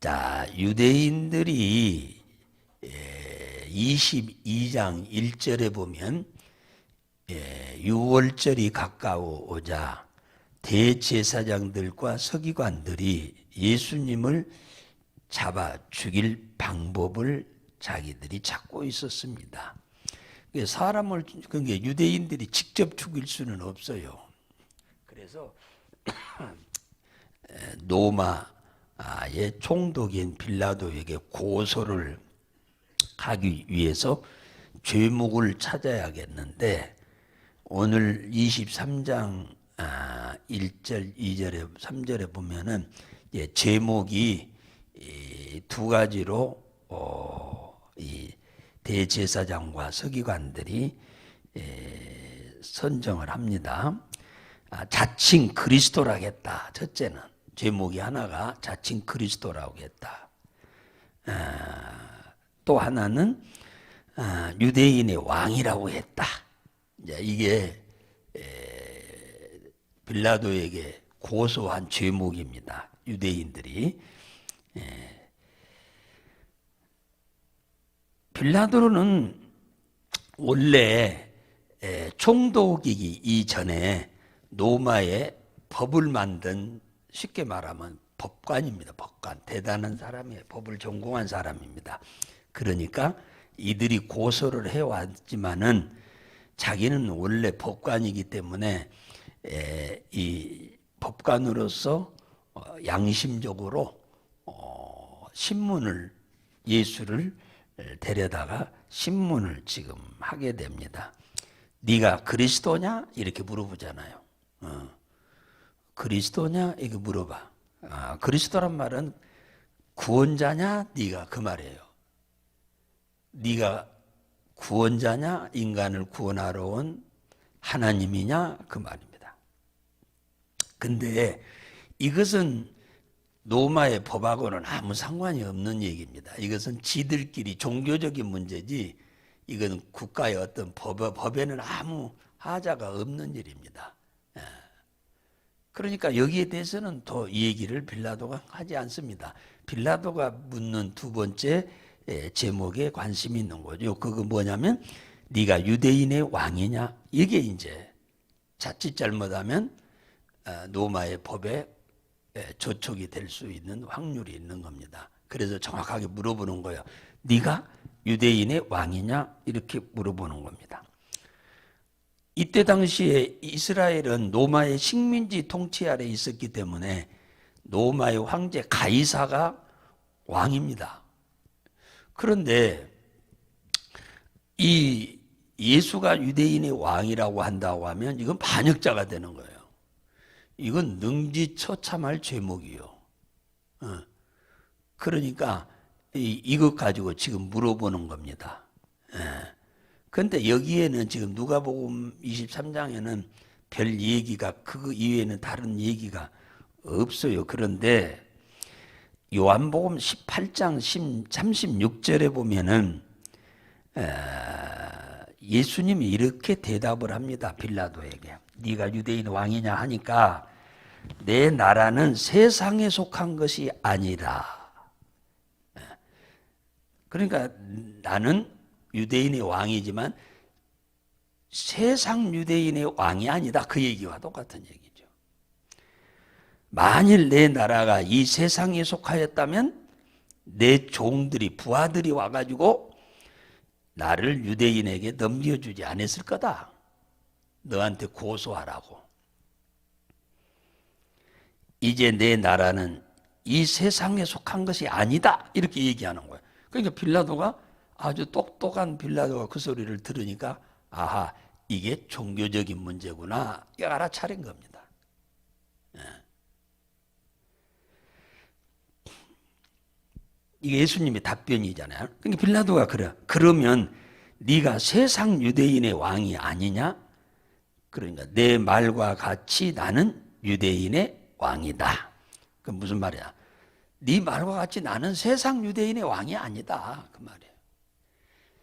자, 유대인들이 22장 1절에 보면 유월절이 가까워오자 대제사장들과 서기관들이 예수님을 잡아 죽일 방법을 자기들이 찾고 있었습니다. 사람을, 그게 유대인들이 직접 죽일 수는 없어요. 그래서 로마의 총독인 빌라도에게 고소를 하기 위해서 죄목을 찾아야겠는데, 오늘 23장 1절, 2절에 3절에 보면은 제목이 두 가지로 이 대제사장과 서기관들이 선정을 합니다. 자칭 그리스도라겠다. 첫째는 제목이 하나가 자칭 그리스도라고 했다. 또 하나는 유대인의 왕이라고 했다. 이게 빌라도에게 고소한 죄목입니다. 유대인들이. 빌라도는 원래 총독이기 이전에 로마의 법을 만든, 쉽게 말하면 법관입니다. 법관. 대단한 사람이에요. 법을 전공한 사람입니다. 그러니까 이들이 고소를 해왔지만은 자기는 원래 법관이기 때문에 이 법관으로서 양심적으로 신문을, 예수를 데려다가 신문을 지금 하게 됩니다. 네가 그리스도냐? 이렇게 물어보잖아요. 그리스도냐? 이거 물어봐. 그리스도란 말은 구원자냐? 네가 그 말이에요. 네가 구원자냐? 인간을 구원하러 온 하나님이냐? 그 말입니다. 근데 이것은 로마의 법하고는 아무 상관이 없는 얘기입니다. 이것은 지들끼리 종교적인 문제지, 이건 국가의 어떤 법에는 아무 하자가 없는 일입니다. 그러니까 여기에 대해서는 더 이 얘기를 빌라도가 하지 않습니다. 빌라도가 묻는 두 번째 제목에 관심이 있는 거죠. 그거 뭐냐면 네가 유대인의 왕이냐? 이게 이제 자칫 잘못하면 로마의 법에 저촉이 될 수 있는 확률이 있는 겁니다. 그래서 정확하게 물어보는 거예요. 네가 유대인의 왕이냐? 이렇게 물어보는 겁니다. 이때 당시에 이스라엘은 로마의 식민지 통치 아래 있었기 때문에 로마의 황제 가이사가 왕입니다. 그런데 이 예수가 유대인의 왕이라고 한다고 하면 이건 반역자가 되는 거예요. 이건 능지처참할 죄목이요. 그러니까 이것 가지고 지금 물어보는 겁니다. 그런데 여기에는 지금 누가복음 23장에는 별 얘기가, 그거 이외에는 다른 얘기가 없어요. 그런데 요한복음 18장 36절에 보면은 예수님이 이렇게 대답을 합니다. 빌라도에게. 네가 유대인 왕이냐 하니까 내 나라는 세상에 속한 것이 아니라. 그러니까 나는 유대인의 왕이지만 세상 유대인의 왕이 아니다. 그 얘기와 똑같은 얘기죠. 만일 내 나라가 이 세상에 속하였다면 내 종들이, 부하들이 와가지고 나를 유대인에게 넘겨주지 않았을 거다. 너한테 고소하라고. 이제 내 나라는 이 세상에 속한 것이 아니다. 이렇게 얘기하는 거예요. 그러니까 빌라도가, 아주 똑똑한 빌라도가 그 소리를 들으니까 아하, 이게 종교적인 문제구나, 이거 알아차린 겁니다. 이게 예수님의 답변이잖아요. 그러니까 빌라도가 그래. 그러면 네가 세상 유대인의 왕이 아니냐? 그러니까 내 말과 같이 나는 유대인의 왕이다. 그 무슨 말이야? 네 말과 같이 나는 세상 유대인의 왕이 아니다. 그 말이에요.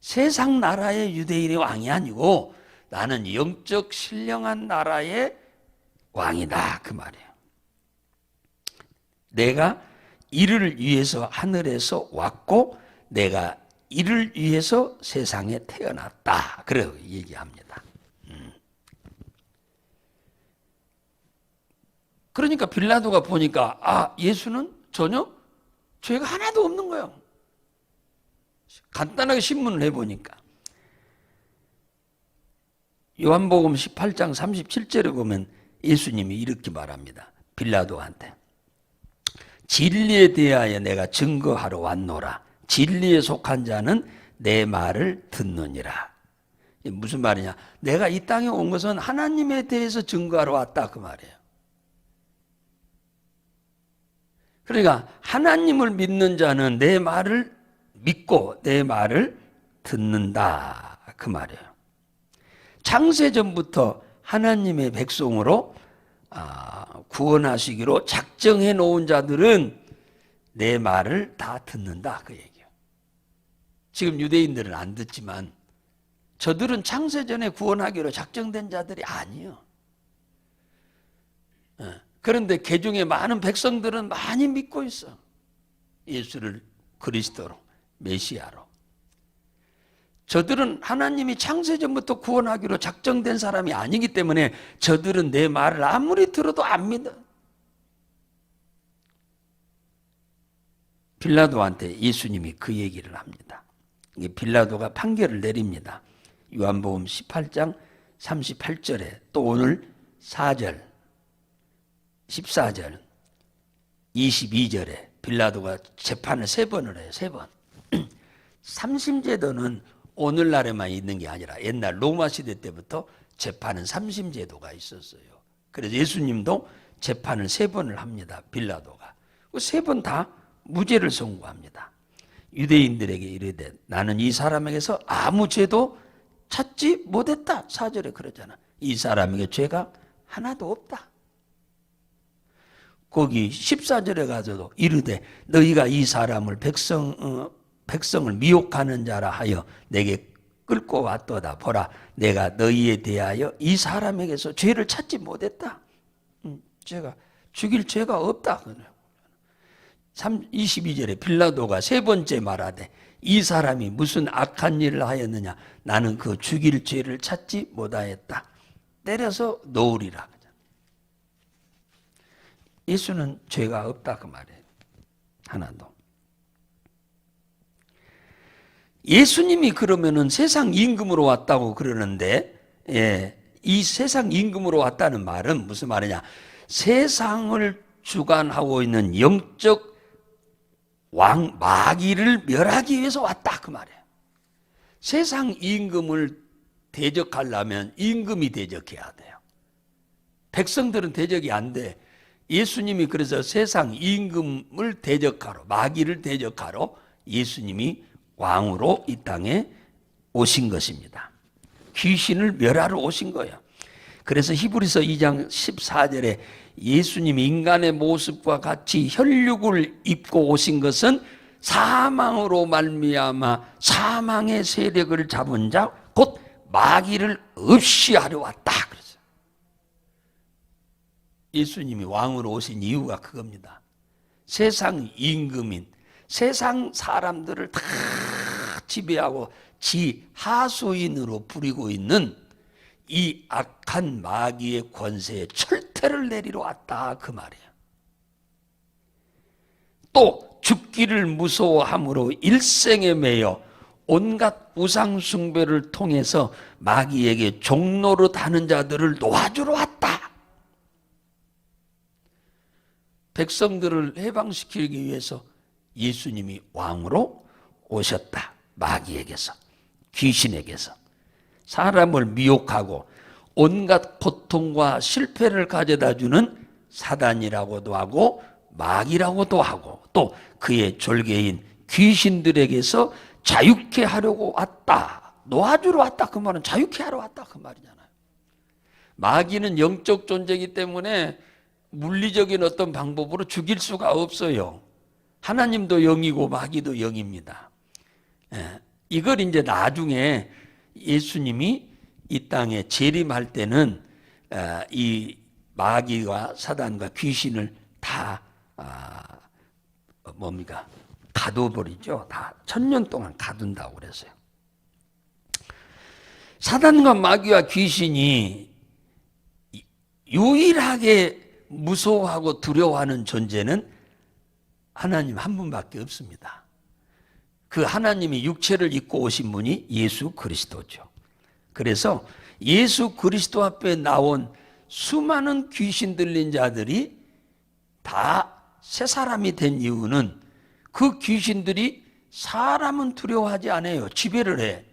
세상 나라의 유대인의 왕이 아니고 나는 영적 신령한 나라의 왕이다. 그 말이에요. 내가 이를 위해서 하늘에서 왔고 내가 이를 위해서 세상에 태어났다. 그렇게 얘기합니다. 그러니까 빌라도가 보니까 예수는 전혀 죄가 하나도 없는 거예요. 간단하게 신문을 해보니까 요한복음 18장 37절에 보면 예수님이 이렇게 말합니다. 빌라도한테 진리에 대하여 내가 증거하러 왔노라. 진리에 속한 자는 내 말을 듣느니라. 무슨 말이냐? 내가 이 땅에 온 것은 하나님에 대해서 증거하러 왔다 그 말이에요. 그러니까 하나님을 믿는 자는 내 말을 믿고 내 말을 듣는다 그 말이에요. 창세전부터 하나님의 백성으로 구원하시기로 작정해 놓은 자들은 내 말을 다 듣는다 그 얘기예요. 지금 유대인들은 안 듣지만 저들은 창세전에 구원하기로 작정된 자들이 아니에요. 그런데 개중에 많은 백성들은 많이 믿고 있어. 예수를 그리스도로, 메시아로. 저들은 하나님이 창세전부터 구원하기로 작정된 사람이 아니기 때문에 저들은 내 말을 아무리 들어도 안 믿어. 빌라도한테 예수님이 그 얘기를 합니다. 빌라도가 판결을 내립니다. 요한복음 18장 38절에 또 오늘 4절, 14절, 22절에 빌라도가 재판을 3번을 해요. 3번. 삼심제도는 오늘날에만 있는 게 아니라 옛날 로마 시대 때부터 재판은 삼심제도가 있었어요. 그래서 예수님도 재판을 3번을 합니다. 빌라도가. 3번 다 무죄를 선고합니다. 유대인들에게 이르되 나는 이 사람에게서 아무 죄도 찾지 못했다. 4절에 그러잖아. 이 사람에게 죄가 하나도 없다. 거기 14절에 가서도 이르되 너희가 이 사람을 백성을 미혹하는 자라 하여 내게 끌고 왔도다. 보라 내가 너희에 대하여 이 사람에게서 죄를 찾지 못했다. 제가 죽일 죄가 없다. 22절에 빌라도가 3번째 말하되 이 사람이 무슨 악한 일을 하였느냐. 나는 그 죽일 죄를 찾지 못하였다. 때려서 놓으리라. 예수는 죄가 없다 그 말이에요. 하나도. 예수님이 그러면은 세상 임금으로 왔다고 그러는데, 이 세상 임금으로 왔다는 말은 무슨 말이냐? 세상을 주관하고 있는 영적 왕 마귀를 멸하기 위해서 왔다 그 말이에요. 세상 임금을 대적하려면 임금이 대적해야 돼요. 백성들은 대적이 안 돼. 예수님이 그래서 세상 임금을 대적하러, 마귀를 대적하러 예수님이 왕으로 이 땅에 오신 것입니다. 귀신을 멸하러 오신 거예요. 그래서 히브리서 2장 14절에 예수님이 인간의 모습과 같이 혈육을 입고 오신 것은 사망으로 말미암아 사망의 세력을 잡은 자 곧 마귀를 없이 하려 왔다. 그래서 예수님이 왕으로 오신 이유가 그겁니다. 세상 임금인 세상 사람들을 다 지배하고 지 하수인으로 부리고 있는 이 악한 마귀의 권세에 철퇴를 내리러 왔다 그 말이에요. 또 죽기를 무서워함으로 일생에 매여 온갖 우상 숭배를 통해서 마귀에게 종노릇 하는 자들을 놓아주러 왔다. 백성들을 해방시키기 위해서 예수님이 왕으로 오셨다. 마귀에게서, 귀신에게서. 사람을 미혹하고 온갖 고통과 실패를 가져다주는 사단이라고도 하고 마귀라고도 하고 또 그의 졸개인 귀신들에게서 자유케 하려고 왔다. 놓아주러 왔다. 그 말은 자유케 하러 왔다. 그 말이잖아요. 마귀는 영적 존재이기 때문에 물리적인 어떤 방법으로 죽일 수가 없어요. 하나님도 영이고 마귀도 영입니다. 이걸 이제 나중에 예수님이 이 땅에 재림할 때는 이 마귀와 사단과 귀신을 다 뭡니까? 가둬버리죠. 다 1000년 동안 가둔다고 그랬어요. 사단과 마귀와 귀신이 유일하게 무서워하고 두려워하는 존재는 하나님 한 분밖에 없습니다. 그 하나님이 육체를 입고 오신 분이 예수 그리스도죠. 그래서 예수 그리스도 앞에 나온 수많은 귀신 들린 자들이 다 새 사람이 된 이유는 그 귀신들이 사람은 두려워하지 않아요. 지배를 해.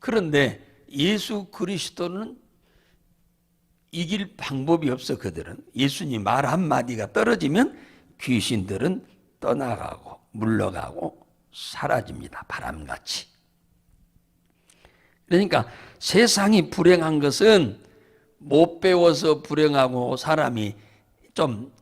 그런데 예수 그리스도는 이길 방법이 없어. 그들은 예수님 말 한마디가 떨어지면 귀신들은 떠나가고 물러가고 사라집니다. 바람같이. 그러니까 세상이 불행한 것은 못 배워서 불행하고 사람이 좀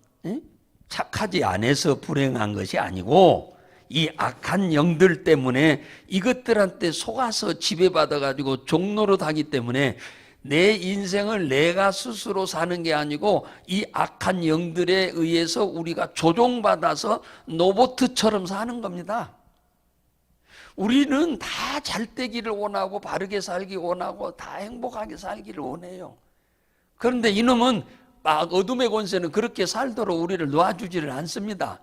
착하지 않아서 불행한 것이 아니고 이 악한 영들 때문에 이것들한테 속아서 지배받아가지고 종노릇하기 때문에 내 인생을 내가 스스로 사는 게 아니고 이 악한 영들에 의해서 우리가 조종받아서 로봇처럼 사는 겁니다. 우리는 다 잘되기를 원하고 바르게 살기 원하고 다 행복하게 살기를 원해요. 그런데 이놈은 어둠의 권세는 그렇게 살도록 우리를 놔주지를 않습니다.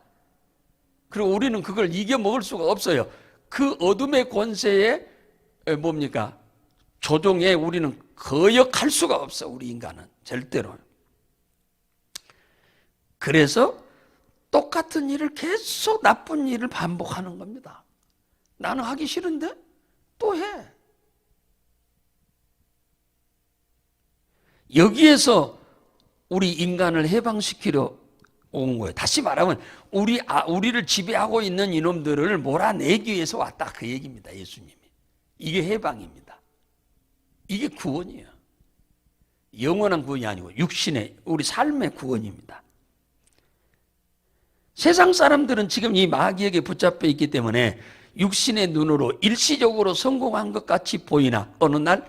그리고 우리는 그걸 이겨먹을 수가 없어요. 그 어둠의 권세에 뭡니까? 조종에 우리는 거역할 수가 없어. 우리 인간은 절대로. 그래서 똑같은 일을 계속 나쁜 일을 반복하는 겁니다. 나는 하기 싫은데 또 해. 여기에서 우리 인간을 해방시키려 온 거예요. 다시 말하면 우리를 지배하고 있는 이놈들을 몰아내기 위해서 왔다 그 얘기입니다. 예수님이. 이게 해방입니다. 이게 구원이에요. 영원한 구원이 아니고 육신의 우리 삶의 구원입니다. 세상 사람들은 지금 이 마귀에게 붙잡혀 있기 때문에 육신의 눈으로 일시적으로 성공한 것 같이 보이나 어느 날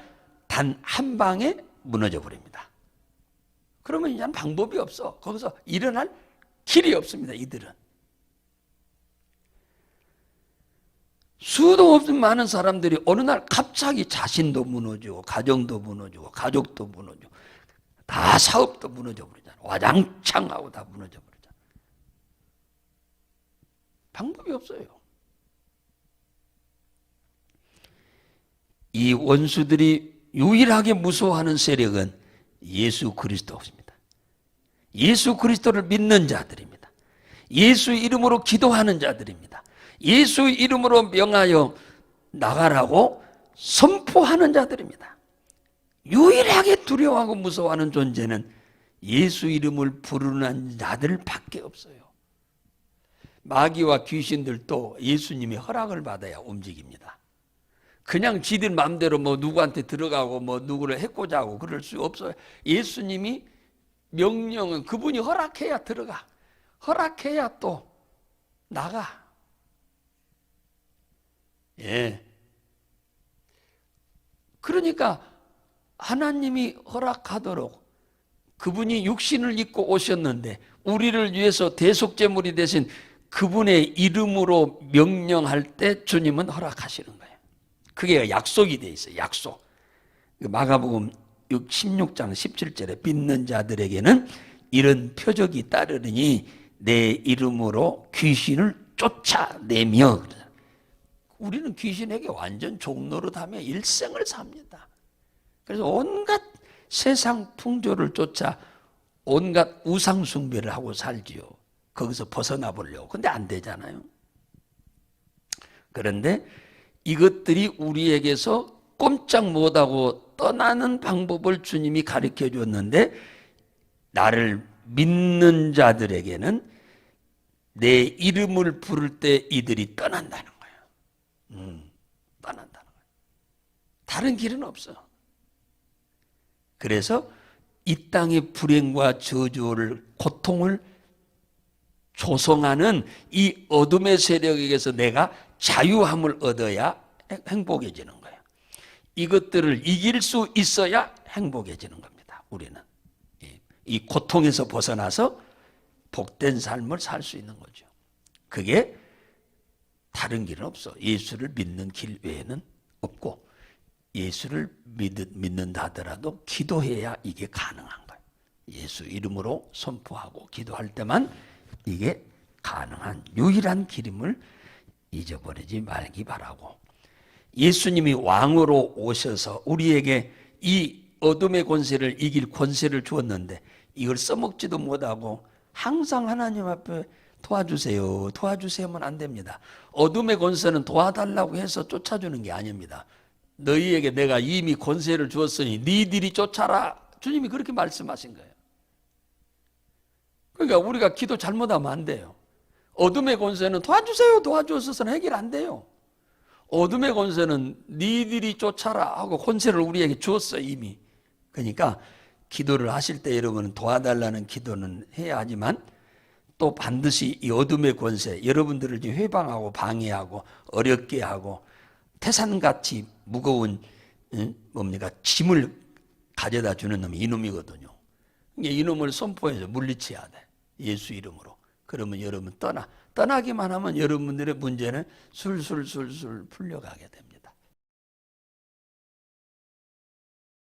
단 한 방에 무너져 버립니다. 그러면 이제 방법이 없어. 거기서 일어날 길이 없습니다. 이들은. 수도 없는 많은 사람들이 어느 날 갑자기 자신도 무너지고 가정도 무너지고 가족도 무너지고 다 사업도 무너져 버리잖아. 와장창하고 다 무너져 버리잖아. 방법이 없어요. 이 원수들이 유일하게 무서워하는 세력은 예수 그리스도입니다. 예수 그리스도를 믿는 자들입니다. 예수 이름으로 기도하는 자들입니다. 예수 이름으로 명하여 나가라고 선포하는 자들입니다. 유일하게 두려워하고 무서워하는 존재는 예수 이름을 부르는 자들밖에 없어요. 마귀와 귀신들도 예수님이 허락을 받아야 움직입니다. 그냥 지들 마음대로 뭐 누구한테 들어가고 뭐 누구를 해코자 하고 그럴 수 없어요. 예수님이 명령은 그분이 허락해야 들어가. 허락해야 또 나가. 예. 그러니까 하나님이 허락하도록 그분이 육신을 입고 오셨는데 우리를 위해서 대속제물이 되신 그분의 이름으로 명령할 때 주님은 허락하시는 거예요. 그게 약속이 돼 있어요. 약속. 마가복음 16장 17절에 믿는 자들에게는 이런 표적이 따르니 내 이름으로 귀신을 쫓아내며. 우리는 귀신에게 완전 종노릇하며 일생을 삽니다. 그래서 온갖 세상 풍조를 쫓아 온갖 우상 숭배를 하고 살지요. 거기서 벗어나 보려고. 근데 안 되잖아요. 그런데 이것들이 우리에게서 꼼짝 못하고 떠나는 방법을 주님이 가르쳐 줬는데 나를 믿는 자들에게는 내 이름을 부를 때 이들이 떠난다는 거예요. 떠난다는 거예요. 다른 길은 없어. 그래서 이 땅의 불행과 저주를 고통을 조성하는 이 어둠의 세력에게서 내가 자유함을 얻어야 행복해지는 거예요. 이것들을 이길 수 있어야 행복해지는 겁니다. 우리는 이 고통에서 벗어나서 복된 삶을 살 수 있는 거죠. 그게 다른 길은 없어. 예수를 믿는 길 외에는 없고, 예수를 믿는다 하더라도 기도해야 이게 가능한 거예요. 예수 이름으로 선포하고 기도할 때만 이게 가능한 유일한 길임을 잊어버리지 말기 바라고, 예수님이 왕으로 오셔서 우리에게 이 어둠의 권세를 이길 권세를 주었는데 이걸 써먹지도 못하고 항상 하나님 앞에 도와주세요, 도와주세요면 안 됩니다. 어둠의 권세는 도와달라고 해서 쫓아주는 게 아닙니다. 너희에게 내가 이미 권세를 주었으니 너희들이 쫓아라. 주님이 그렇게 말씀하신 거예요. 그러니까 우리가 기도 잘못하면 안 돼요. 어둠의 권세는 도와주세요, 도와주셔서는 해결 안 돼요. 어둠의 권세는 니들이 쫓아라 하고 권세를 우리에게 주었어 이미. 그러니까 기도를 하실 때 여러분은 도와달라는 기도는 해야 하지만 또 반드시 이 어둠의 권세, 여러분들을 회방하고 방해하고 어렵게 하고 태산같이 무거운 뭡니까 짐을 가져다 주는 놈이 이놈이거든요. 이놈을 선포해서 물리쳐야 돼. 예수 이름으로. 그러면 여러분 떠나기만 하면 여러분들의 문제는 술술술술 풀려가게 됩니다.